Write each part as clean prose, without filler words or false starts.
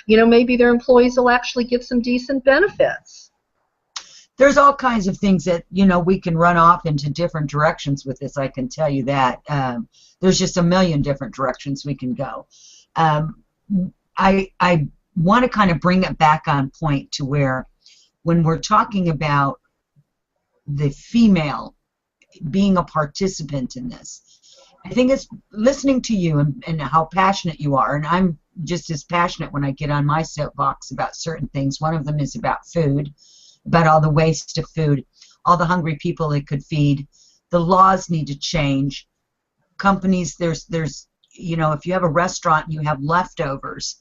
maybe their employees will actually get some decent benefits. There's all kinds of things that, we can run off into different directions with this, I can tell you that. There's just a million different directions we can go. I want to kind of bring it back on point to where when we're talking about the female being a participant in this, I think it's listening to you and how passionate you are, and I'm just as passionate when I get on my soapbox about certain things. One of them is about food, about all the waste of food, all the hungry people it could feed. The laws need to change. Companies, there's if you have a restaurant and you have leftovers,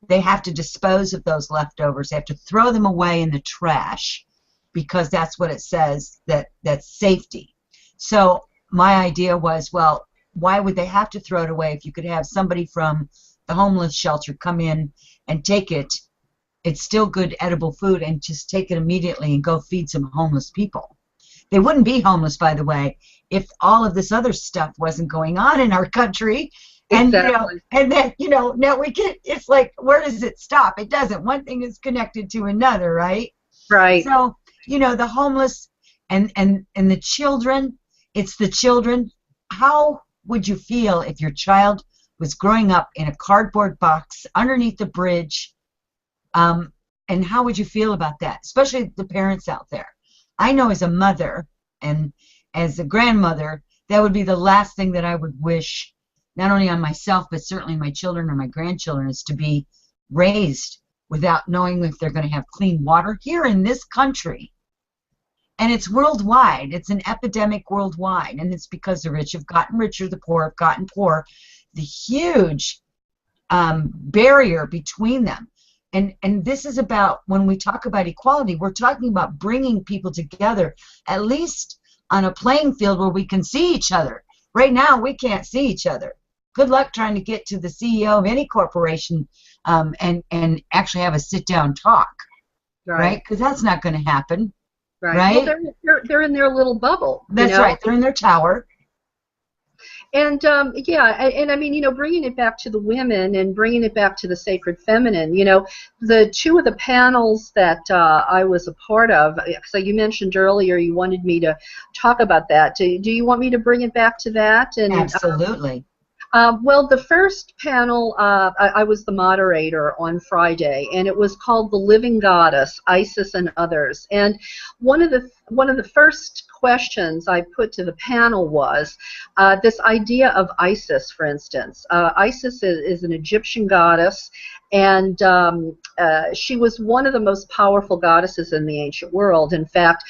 they have to dispose of those leftovers. They have to throw them away in the trash because that's what it says, that's safety. So my idea was, well, why would they have to throw it away if you could have somebody from the homeless shelter come in and take it? It's still good edible food, and just take it immediately and go feed some homeless people. They wouldn't be homeless, by the way, if all of this other stuff wasn't going on in our country. And exactly. And then now we get, it's like, where does it stop? It doesn't. One thing is connected to another, right? Right. So the homeless and the children. It's the children. How would you feel if your child was growing up in a cardboard box underneath the bridge? And how would you feel about that, especially the parents out there? I know as a mother and as a grandmother, that would be the last thing that I would wish, not only on myself, but certainly my children or my grandchildren, is to be raised without knowing if they're going to have clean water here in this country. And it's worldwide. It's an epidemic worldwide. And it's because the rich have gotten richer, the poor have gotten poorer. The huge barrier between them. And this is about, when we talk about equality, we're talking about bringing people together, at least on a playing field where we can see each other. Right now, we can't see each other. Good luck trying to get to the CEO of any corporation and actually have a sit-down talk, right? Because that's not going to happen, right? Well, they're in their little bubble. That's right. They're in their tower. And and I mean, bringing it back to the women and bringing it back to the sacred feminine, the two of the panels that I was a part of, so you mentioned earlier you wanted me to talk about that. Do you want me to bring it back to that? And absolutely. Well, the first panel, I was the moderator on Friday, and it was called "The Living Goddess: Isis and Others." And one of the first questions I put to the panel was this idea of Isis, for instance. Isis is an Egyptian goddess, and she was one of the most powerful goddesses in the ancient world. In fact,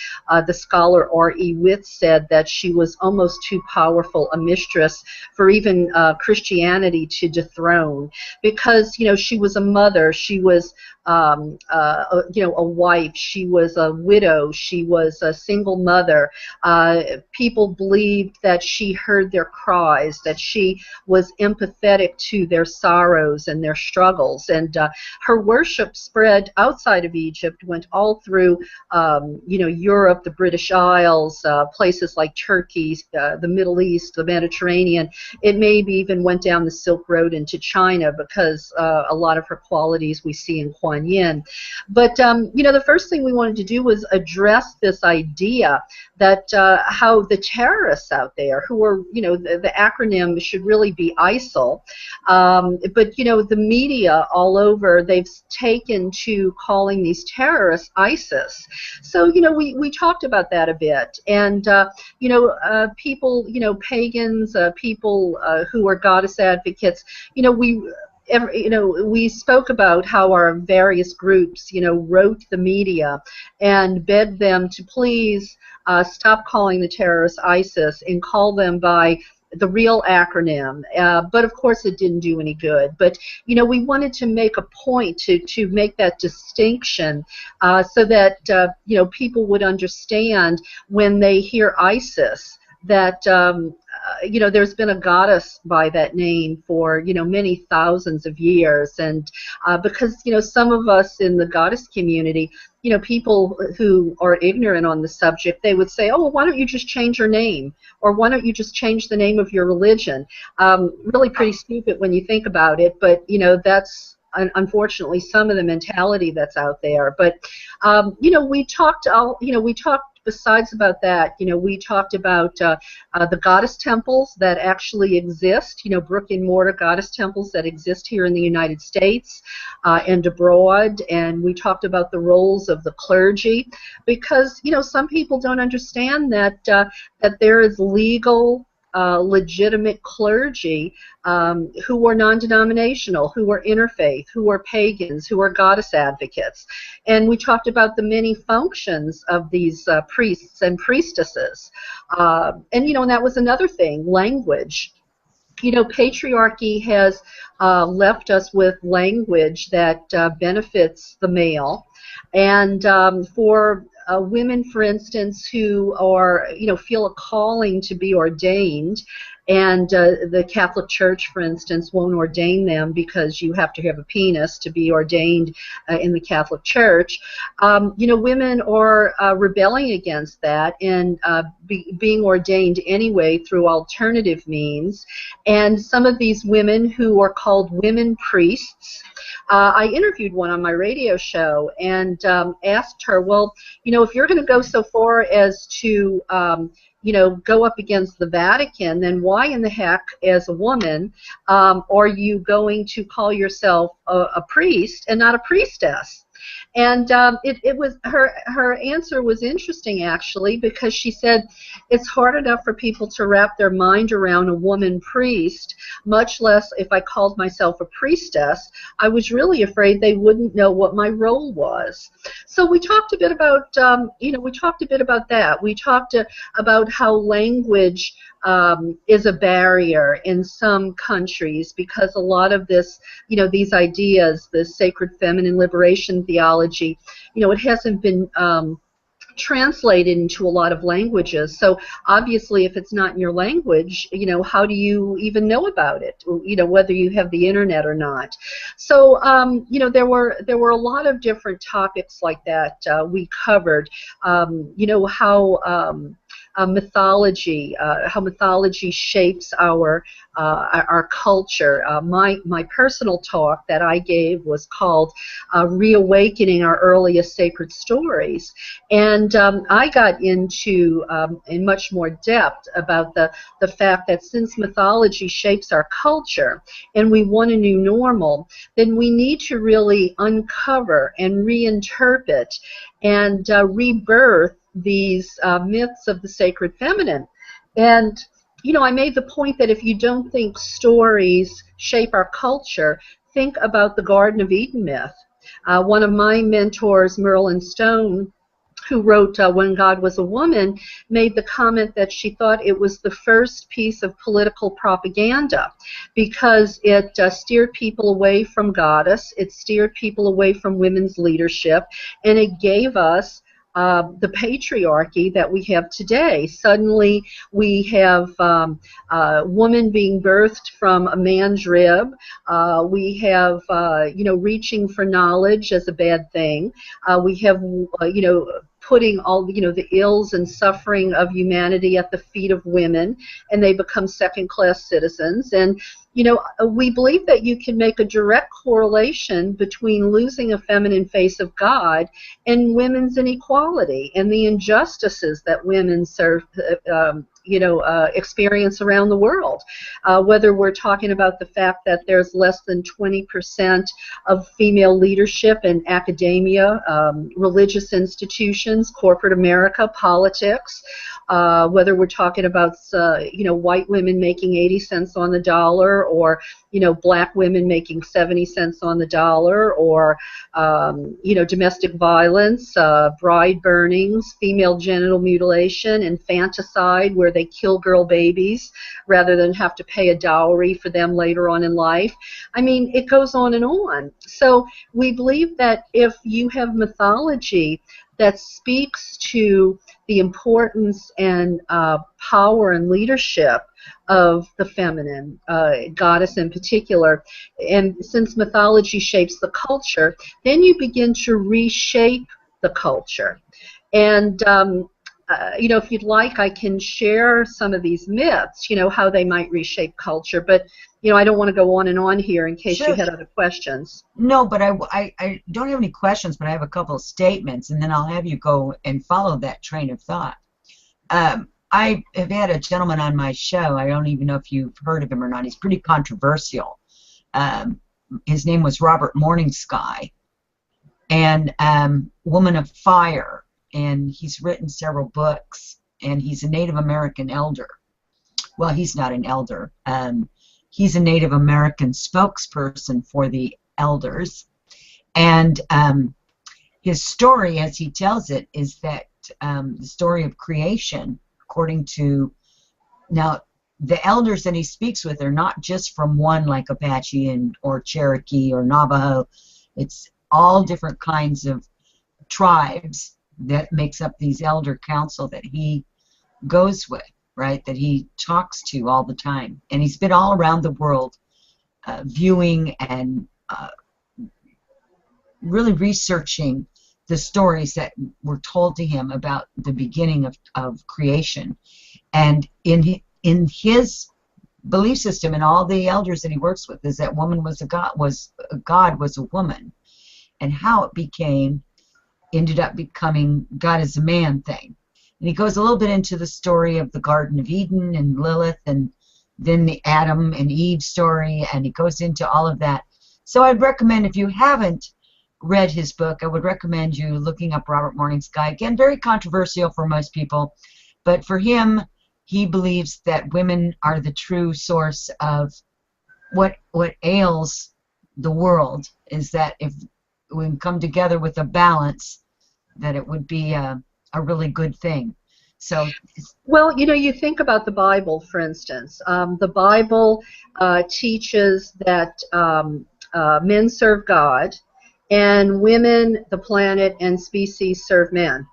the scholar R.E. Witt said that she was almost too powerful a mistress for even Christianity to dethrone, because she was a mother, she was a wife, she was a widow, she was a single mother. People believed that she heard their cries, that she was empathetic to their sorrows and their struggles. And her worship spread outside of Egypt, went all through Europe, the British Isles, places like Turkey, the Middle East, the Mediterranean. It maybe even went down the Silk Road into China, because a lot of her qualities we see in Kuan Yin. But the first thing we wanted to do was address this idea that how the terrorists out there, who are, the acronym should really be ISIL, but the media all over, they've taken to calling these terrorists ISIS. So we talked about that a bit, and people, pagans, people who are goddess advocates, we spoke about how our various groups, wrote the media and begged them to please stop calling the terrorists ISIS and call them by the real acronym. But of course it didn't do any good. But we wanted to make a point to make that distinction so that people would understand when they hear ISIS that there's been a goddess by that name for many thousands of years, and because some of us in the goddess community, people who are ignorant on the subject, they would say, oh, well, why don't you just change your name, or why don't you just change the name of your religion? Really pretty stupid when you think about it, but that's unfortunately some of the mentality that's out there. But you know, we talked besides about that, you know, we talked about the goddess temples that actually exist, you know, brick and mortar goddess temples that exist here in the United States and abroad. And we talked about the roles of the clergy, because, you know, some people don't understand that that there is legal legitimate clergy who are non-denominational, who are interfaith, who are pagans, who are goddess advocates. And we talked about the many functions of these priests and priestesses. And, you know, and that was another thing, language. You know, patriarchy has left us with language that benefits the male. And for women, for instance, who are, you know, feel a calling to be ordained, and the Catholic Church, for instance, won't ordain them because you have to have a penis to be ordained in the Catholic Church. You know, women are rebelling against that and being ordained anyway through alternative means. And some of these women who are called women priests, I interviewed one on my radio show and asked her, well, you know, if you're going to go so far as to you know, go up against the Vatican, then why in the heck, as a woman, are you going to call yourself a priest and not a priestess? And it was her answer was interesting, actually, because she said it's hard enough for people to wrap their mind around a woman priest, much less if I called myself a priestess. I was really afraid they wouldn't know what my role was. So we talked a bit about you know, we talked a bit about that. We talked about how language is a barrier in some countries, because a lot of this, you know, these ideas, the sacred feminine liberation theology, you know, it hasn't been translated into a lot of languages. So obviously, if it's not in your language, you know, how do you even know about it? You know, whether you have the internet or not. So you know, there were a lot of different topics like that we covered. You know, how mythology shapes our culture. My personal talk that I gave was called Reawakening Our Earliest Sacred Stories, and I got into in much more depth about the fact that since mythology shapes our culture and we want a new normal, then we need to really uncover and reinterpret and rebirth these myths of the sacred feminine. And, you know, I made the point that if you don't think stories shape our culture, think about the Garden of Eden myth. One of my mentors, Merlin Stone, who wrote When God Was a Woman, made the comment that she thought it was the first piece of political propaganda, because it steered people away from goddess, it steered people away from women's leadership, and it gave us the patriarchy that we have today. Suddenly we have woman being birthed from a man's rib. We have, you know, reaching for knowledge as a bad thing. We have, you know, putting all, you know, the ills and suffering of humanity at the feet of women, and they become second-class citizens. And, you know, we believe that you can make a direct correlation between losing a feminine face of God and women's inequality and the injustices that women you know, experience around the world. Whether we're talking about the fact that there's less than 20% of female leadership in academia, religious institutions, corporate America, politics, whether we're talking about, you know, white women making 80 cents on the dollar, or, you know, black women making 70 cents on the dollar, or, you know, domestic violence, bride burnings, female genital mutilation, infanticide, where they kill girl babies rather than have to pay a dowry for them later on in life. I mean, it goes on and on. So we believe that if you have mythology that speaks to the importance and power and leadership of the feminine, goddess in particular, and since mythology shapes the culture, then you begin to reshape the culture. And you know, if you'd like, I can share some of these myths, you know, how they might reshape culture. But, you know, I don't want to go on and on here in case you Sure. had other questions. No, but I don't have any questions, but I have a couple of statements, and then I'll have you go and follow that train of thought. I have had a gentleman on my show. I don't even know if you've heard of him or not. He's pretty controversial. His name was Robert Morningsky, and Woman of Fire, and he's written several books, and he's a Native American elder. Well, he's not an elder. He's a Native American spokesperson for the elders, and his story, as he tells it, is that the story of creation, according to, now, the elders that he speaks with are not just from one, like Apache or Cherokee or Navajo. It's all different kinds of tribes that makes up these elder council that he goes with, right, that he talks to all the time. And he's been all around the world viewing and really researching the stories that were told to him about the beginning of creation. And in his belief system, and all the elders that he works with, is that woman was God was a woman, and how it ended up becoming God is a man thing. And he goes a little bit into the story of the Garden of Eden and Lilith, and then the Adam and Eve story, and he goes into all of that. So I'd recommend, if you haven't read his book, I would recommend you looking up Robert Morningsky. Again, very controversial for most people, but for him, he believes that women are the true source of what ails the world, is that if we can come together with a balance, that it would be a really good thing. So, well, you know, you think about the Bible, for instance. The Bible teaches that men serve God, and women, the planet, and species serve men.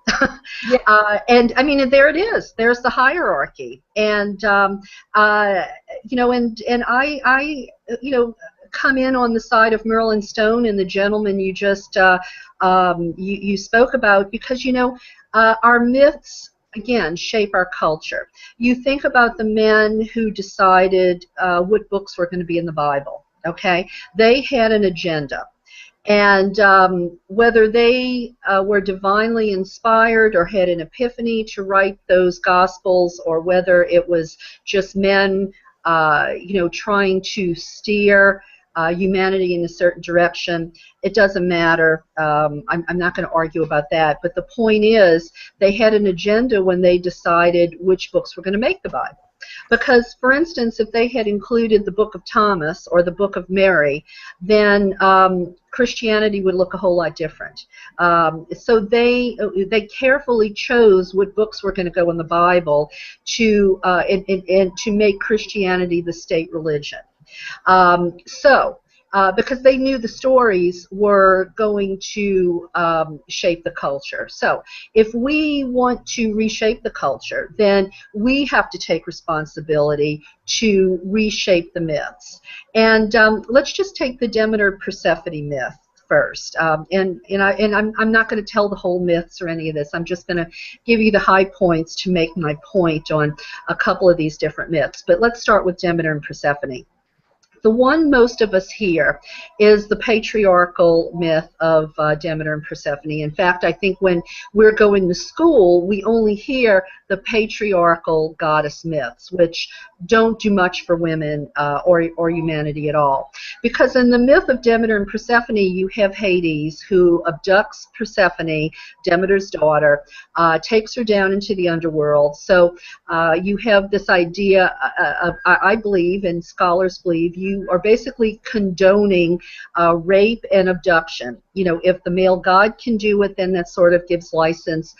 yeah. And I mean, there it is. There's the hierarchy, and you know, and I you know, come in on the side of Merlin Stone and the gentleman you just you spoke about, because, you know, our myths, again, shape our culture. You think about the men who decided what books were going to be in the Bible. Okay, they had an agenda. And whether they were divinely inspired or had an epiphany to write those Gospels, or whether it was just men, you know, trying to steer humanity in a certain direction, it doesn't matter. I'm not going to argue about that. But the point is, they had an agenda when they decided which books were going to make the Bible. Because, for instance, if they had included the Book of Thomas or the Book of Mary, then Christianity would look a whole lot different. So they carefully chose what books were going to go in the Bible to and to make Christianity the state religion. Because they knew the stories were going to shape the culture. So if we want to reshape the culture, then we have to take responsibility to reshape the myths. And let's just take the Demeter-Persephone myth first. And I'm not going to tell the whole myths or any of this. I'm just going to give you the high points to make my point on a couple of these different myths. But let's start with Demeter and Persephone. The one most of us hear is the patriarchal myth of Demeter and Persephone. In fact, I think when we're going to school, we only hear the patriarchal goddess myths, which don't do much for women or humanity at all. Because in the myth of Demeter and Persephone, you have Hades, who abducts Persephone, Demeter's daughter, takes her down into the underworld. So you have this idea, I believe, and scholars believe, you are basically condoning rape and abduction. You know, if the male god can do it, then that sort of gives license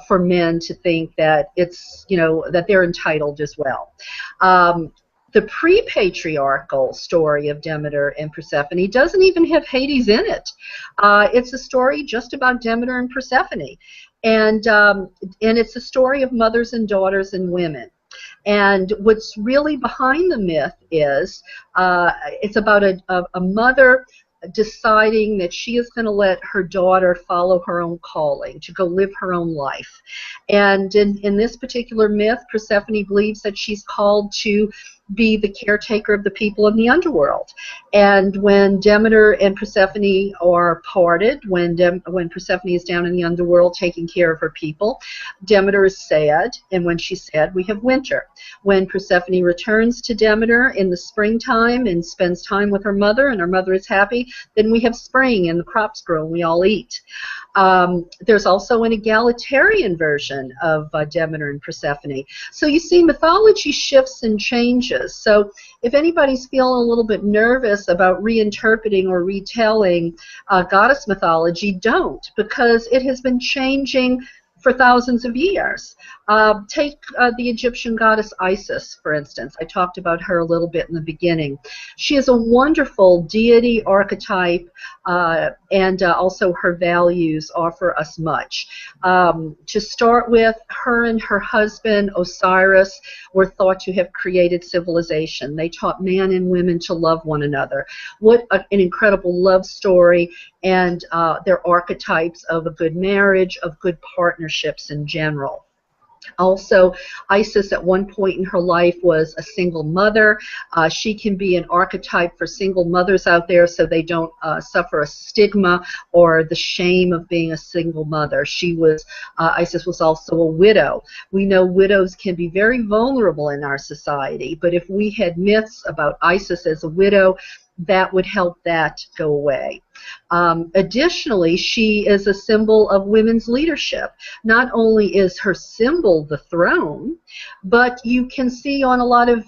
for men to think that it's, you know, that they're entitled as well. The pre-patriarchal story of Demeter and Persephone doesn't even have Hades in it. It's a story just about Demeter and Persephone, and it's a story of mothers and daughters and women. And what's really behind the myth is it's about a mother deciding that she is going to let her daughter follow her own calling, to go live her own life. And in this particular myth, Persephone believes that she's called to be the caretaker of the people in the underworld. And when Demeter and Persephone are parted, when Persephone is down in the underworld taking care of her people, Demeter is sad, and when she's sad, we have winter. When Persephone returns to Demeter in the springtime and spends time with her mother, and her mother is happy, then we have spring, and the crops grow, and we all eat. There's also an egalitarian version of Demeter and Persephone. So you see, mythology shifts and changes. So if anybody's feeling a little bit nervous about reinterpreting or retelling goddess mythology, don't, because it has been changing for thousands of years. Take the Egyptian goddess Isis, for instance. I talked about her a little bit in the beginning. She is a wonderful deity archetype, and also her values offer us much. To start with, her and her husband, Osiris, were thought to have created civilization. They taught man and women to love one another. What an incredible love story, and their archetypes of a good marriage, of good partnerships in general. Also, Isis at one point in her life was a single mother. She can be an archetype for single mothers out there so they don't suffer a stigma or the shame of being a single mother. Isis was also a widow. We know widows can be very vulnerable in our society, but if we had myths about Isis as a widow, that would help that go away. Additionally, she is a symbol of women's leadership. Not only is her symbol the throne, but you can see on a lot of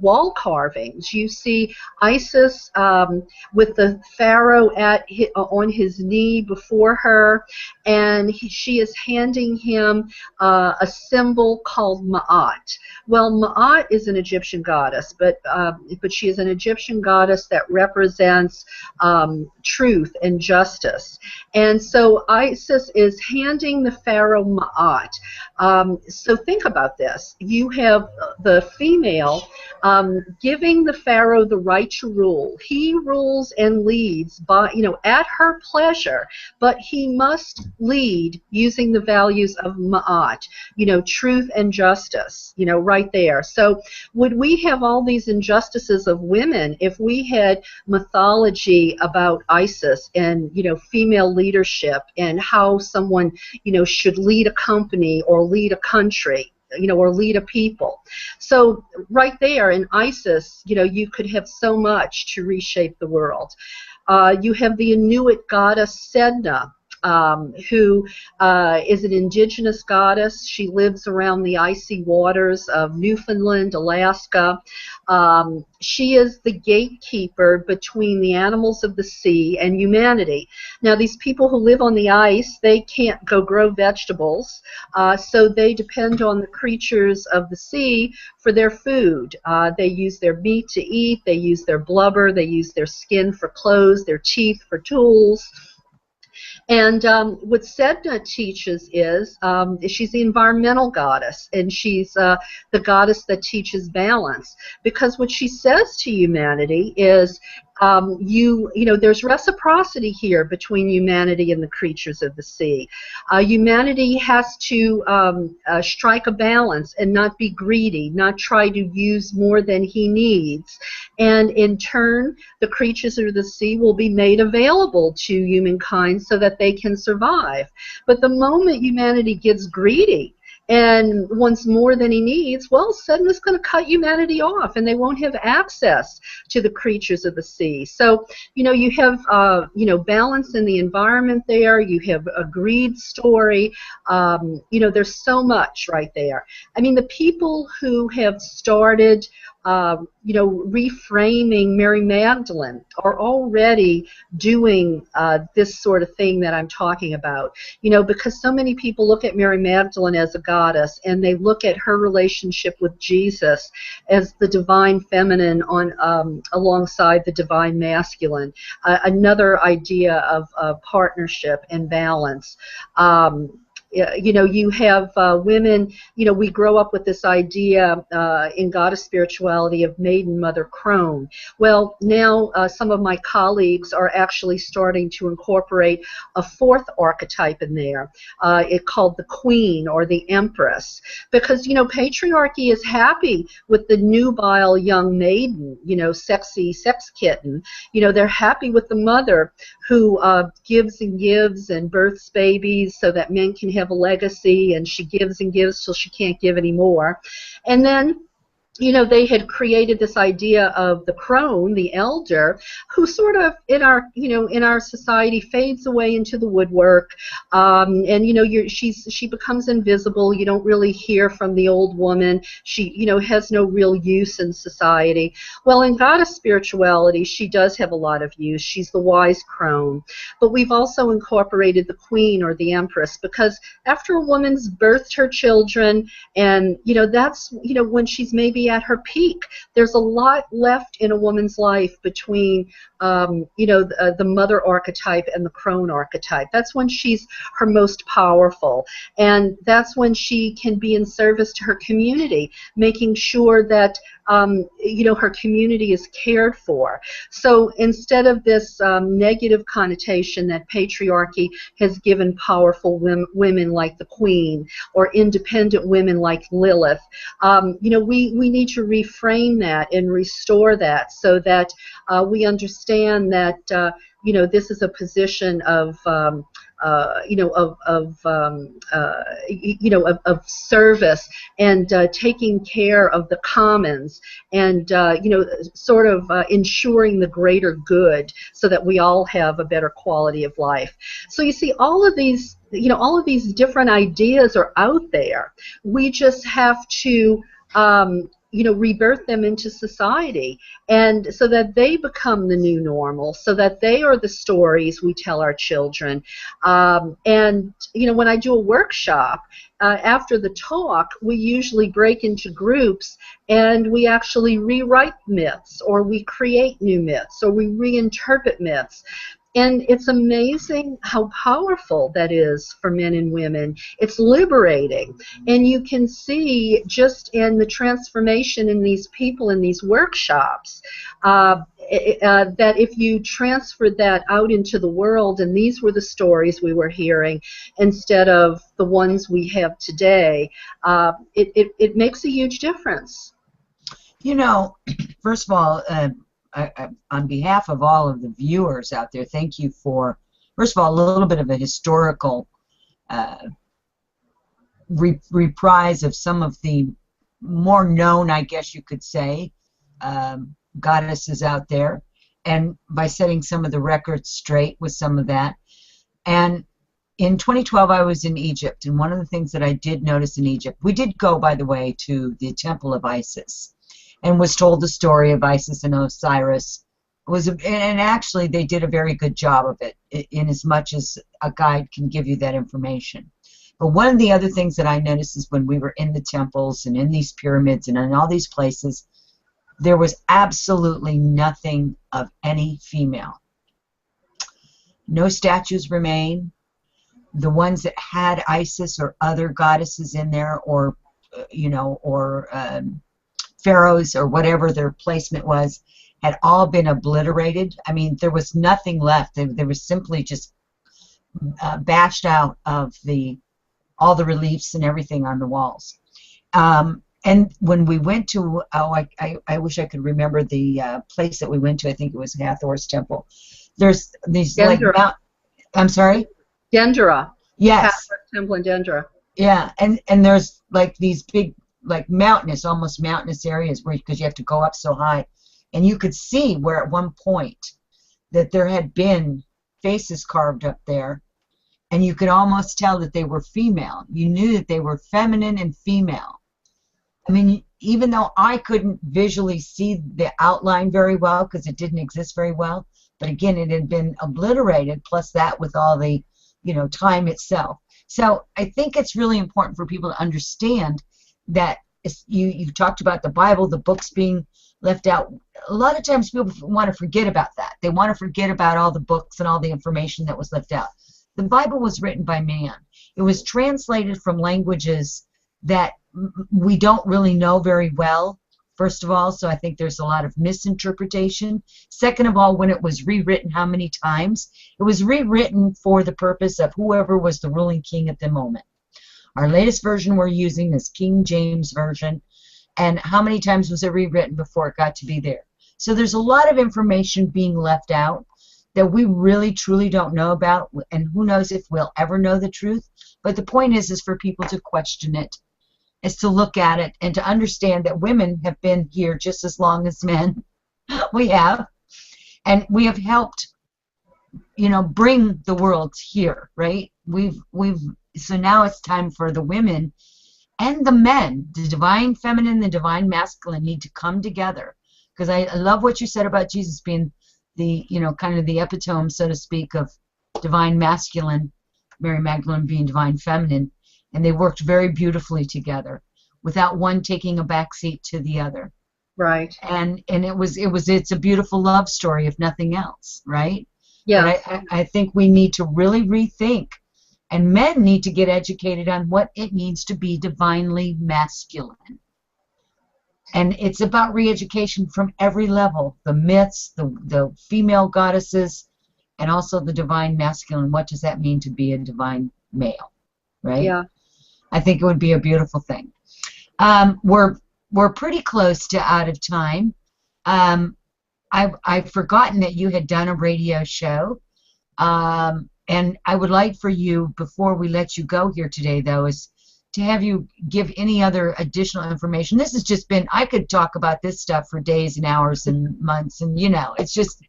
wall carvings, you see Isis with the pharaoh on his knee before her, and she is handing him a symbol called Ma'at. Well, Ma'at is an Egyptian goddess, but she is an Egyptian goddess that represents truth and justice. And so Isis is handing the pharaoh Ma'at. So think about this. You have the female giving the pharaoh the right to rule. He rules and leads at her pleasure, but he must lead using the values of Ma'at, truth and justice, right there. So would we have all these injustices of women if we had mythology about Isis and, female leadership and how someone, should lead a company or lead a country, or lead a people? So right there in Isis, you could have so much to reshape the world. You have the Inuit goddess Sedna, who is an indigenous goddess. She lives around the icy waters of Newfoundland, Alaska. She is the gatekeeper between the animals of the sea and humanity. Now, these people who live on the ice, they can't go grow vegetables, so they depend on the creatures of the sea for their food. They use their meat to eat, they use their blubber, they use their skin for clothes, their teeth for tools. And what Sedna teaches is she's the environmental goddess, and she's the goddess that teaches balance. Because what she says to humanity is, there's reciprocity here between humanity and the creatures of the sea. Humanity has to strike a balance and not be greedy, not try to use more than he needs. And in turn, the creatures of the sea will be made available to humankind so that they can survive. But the moment humanity gets greedy and wants more than he needs, well, Sedna's going to cut humanity off, and they won't have access to the creatures of the sea. So, you have, balance in the environment there. You have a greed story. There's so much right there. I mean, the people who have started reframing Mary Magdalene are already doing this sort of thing that I'm talking about. Because so many people look at Mary Magdalene as a goddess, and they look at her relationship with Jesus as the divine feminine alongside the divine masculine. Another idea of partnership and balance. You have women, we grow up with this idea in goddess spirituality of maiden, mother, crone. Well, now some of my colleagues are actually starting to incorporate a fourth archetype in there. It's called the queen or the empress, because patriarchy is happy with the nubile young maiden, sexy sex kitten. They're happy with the mother who gives and gives and births babies so that men can have a legacy, and she gives and gives till she can't give anymore. And then they had created this idea of the crone, the elder, who sort of in our society fades away into the woodwork, and she becomes invisible. You don't really hear from the old woman. She has no real use in society. Well, in goddess spirituality, she does have a lot of use. She's the wise crone, but we've also incorporated the queen or the empress, because after a woman's birthed her children, and that's when she's maybe at her peak, there's a lot left in a woman's life between the mother archetype and the crone archetype. That's when she's her most powerful, and that's when she can be in service to her community, making sure that her community is cared for. So instead of this negative connotation that patriarchy has given powerful women like the queen or independent women like Lilith, we need to reframe that and restore that, so that we understand that this is a position of of service, and taking care of the commons, and sort of ensuring the greater good, so that we all have a better quality of life. So you see, all of these different ideas are out there. We just have to rebirth them into society, and so that they become the new normal, so that they are the stories we tell our children. And when I do a workshop, after the talk, we usually break into groups, and we actually rewrite myths, or we create new myths, or we reinterpret myths. And it's amazing how powerful that is for men and women. It's liberating. And you can see just in the transformation in these people in these workshops, that if you transfer that out into the world, and these were the stories we were hearing instead of the ones we have today, it makes a huge difference. First of all, on behalf of all of the viewers out there, thank you for, first of all, a little bit of a historical reprise of some of the more known, I guess you could say, goddesses out there, and by setting some of the records straight with some of that. And in 2012, I was in Egypt, and one of the things that I did notice in Egypt, we did go, by the way, to the Temple of Isis, and was told the story of Isis and Osiris. And actually they did a very good job of it, in as much as a guide can give you that information. But one of the other things that I noticed is when we were in the temples and in these pyramids and in all these places, there was absolutely nothing of any female. No statues remain. The ones that had Isis or other goddesses in there, or pharaohs or whatever their placement was, had all been obliterated. I mean, there was nothing left. They were simply just bashed out of all the reliefs and everything on the walls. And when we went to, I wish I could remember the place that we went to. I think it was Hathor's temple. There's these I'm sorry? Dendera. Yes. Hathor's temple in Dendera. Yeah, and there's like these big, like almost mountainous areas because you have to go up so high, and you could see where at one point that there had been faces carved up there, and you could almost tell that they were female. You knew that they were feminine and female. I mean, even though I couldn't visually see the outline very well because it didn't exist very well, but again, it had been obliterated, plus that with all the time itself. So I think it's really important for people to understand that you've talked about the Bible, the books being left out. A lot of times people want to forget about that. They want to forget about all the books and all the information that was left out. The Bible was written by man. It was translated from languages that we don't really know very well, first of all, so I think there's a lot of misinterpretation. Second of all, when it was rewritten, how many times? It was rewritten for the purpose of whoever was the ruling king at the moment. Our latest version we're using is King James Version, and how many times was it rewritten before it got to be there? So there's a lot of information being left out that we really truly don't know about, and who knows if we'll ever know the truth. But the point is for people to question it, is to look at it and to understand that women have been here just as long as men. We have, and we have helped, you know, bring the world here, right? So now it's time for the women and the men, the divine feminine, the divine masculine, need to come together. Because I love what you said about Jesus being the, you know, kind of the epitome, so to speak, of divine masculine, Mary Magdalene being divine feminine, and they worked very beautifully together without one taking a backseat to the other. Right. And it's a beautiful love story, if nothing else, right? Yeah. But I think we need to really rethink, and men need to get educated on what it means to be divinely masculine. And it's about re-education from every level, the myths, the female goddesses, and also the divine masculine. What does that mean to be a divine male, right? Yeah. I think it would be a beautiful thing. We're pretty close to out of time. I've forgotten that you had done a radio show, and I would like for you, before we let you go here today, though, is to have you give any other additional information. This has just been, I could talk about this stuff for days and hours and months, and you know, it's just,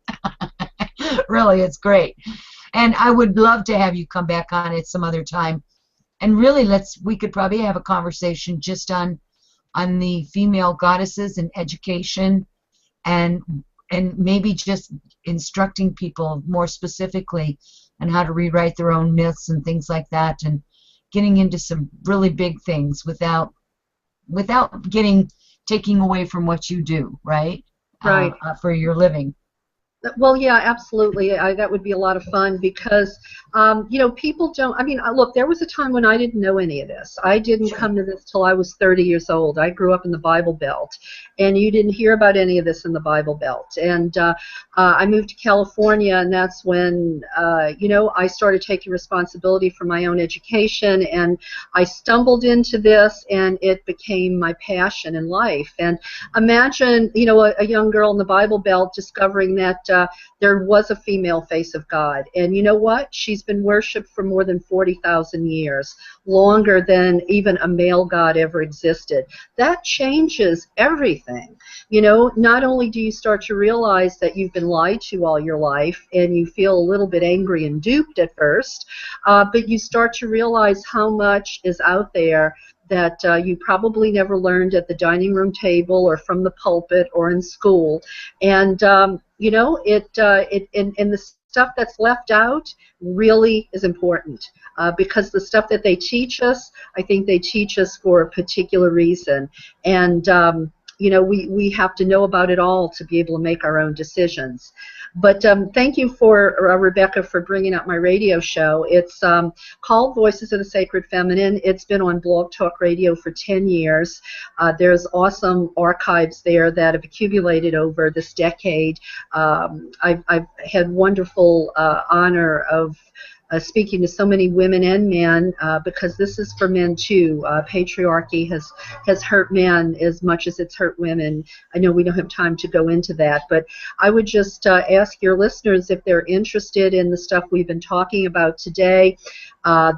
really, it's great. And I would love to have you come back on at some other time. And really, we could probably have a conversation just on the female goddesses and education, and maybe just instructing people more specifically on how to rewrite their own myths and things like that, and getting into some really big things without taking away from what you do, right? Right. For your living. Well, yeah, absolutely. That would be a lot of fun because, you know, people don't, I mean, look, there was a time when I didn't know any of this. I didn't come to this till I was 30 years old. I grew up in the Bible Belt, and you didn't hear about any of this in the Bible Belt. And I moved to California, and that's when, you know, I started taking responsibility for my own education, and I stumbled into this, and it became my passion in life. And imagine, you know, a young girl in the Bible Belt discovering that there was a female face of God. And you know what? She's been worshipped for more than 40,000 years, longer than even a male God ever existed. That changes everything. You know, not only do you start to realize that you've been lied to all your life, and you feel a little bit angry and duped at first, but you start to realize how much is out there that you probably never learned at the dining room table or from the pulpit or in school. And you know, and the stuff that's left out really is important, because the stuff that they teach us, I think they teach us for a particular reason. And you know, we have to know about it all to be able to make our own decisions. But thank you for Rebecca for bringing up my radio show. It's called Voices of the Sacred Feminine. It's been on Blog Talk Radio for 10 years. There's awesome archives there that have accumulated over this decade. I've had wonderful honor of speaking to so many women and men, because this is for men too. Patriarchy has hurt men as much as it's hurt women. I know we don't have time to go into that, but I would just ask your listeners, if they're interested in the stuff we've been talking about today,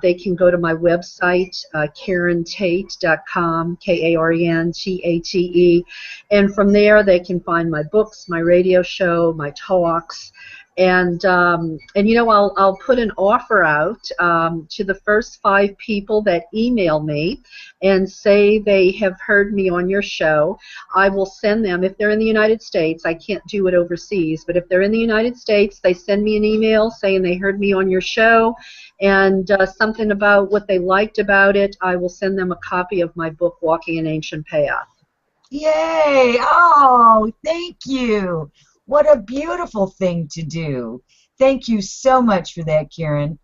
they can go to my website, KarenTate.com, KarenTate, and from there they can find my books, my radio show, my talks. And you know, I'll put an offer out to the first 5 people that email me and say they have heard me on your show. I will send them, if they're in the United States, I can't do it overseas, but if they're in the United States, they send me an email saying they heard me on your show and something about what they liked about it. I will send them a copy of my book, Walking an Ancient Path. Yay! Oh, thank you. What a beautiful thing to do. Thank you so much for that, Karen.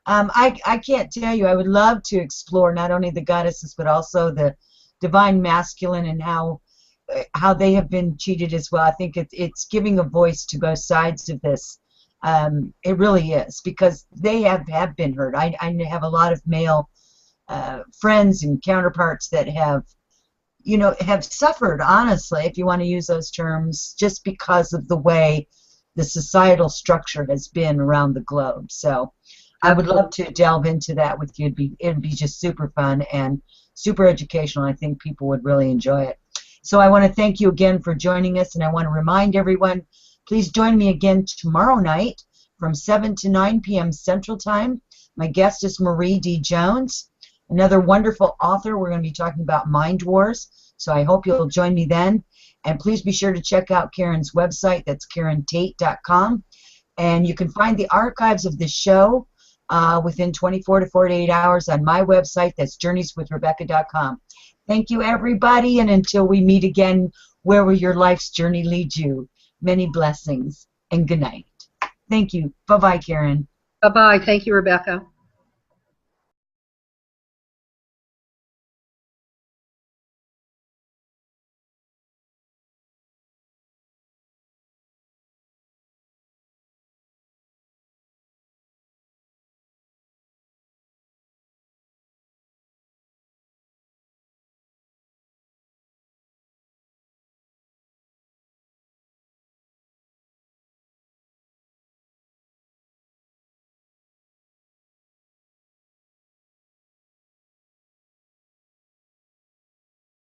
I can't tell you. I would love to explore not only the goddesses but also the divine masculine and how they have been cheated as well. I think it's giving a voice to both sides of this. It really is, because they have been hurt. I have a lot of male friends and counterparts that have suffered, honestly, if you want to use those terms, just because of the way the societal structure has been around the globe. So I would love to delve into that with you. It'd be just super fun and super educational. I think people would really enjoy it. So I want to thank you again for joining us, and I want to remind everyone, please join me again tomorrow night from 7 to 9 p.m. Central Time. My guest is Marie D. Jones, another wonderful author. We're going to be talking about Mind Wars, so I hope you'll join me then. And please be sure to check out Karen's website. That's KarenTate.com. And you can find the archives of this show within 24 to 48 hours on my website. That's journeyswithrebecca.com. Thank you, everybody, and until we meet again, where will your life's journey lead you? Many blessings, and good night. Thank you. Bye-bye, Karen. Bye-bye. Thank you, Rebecca.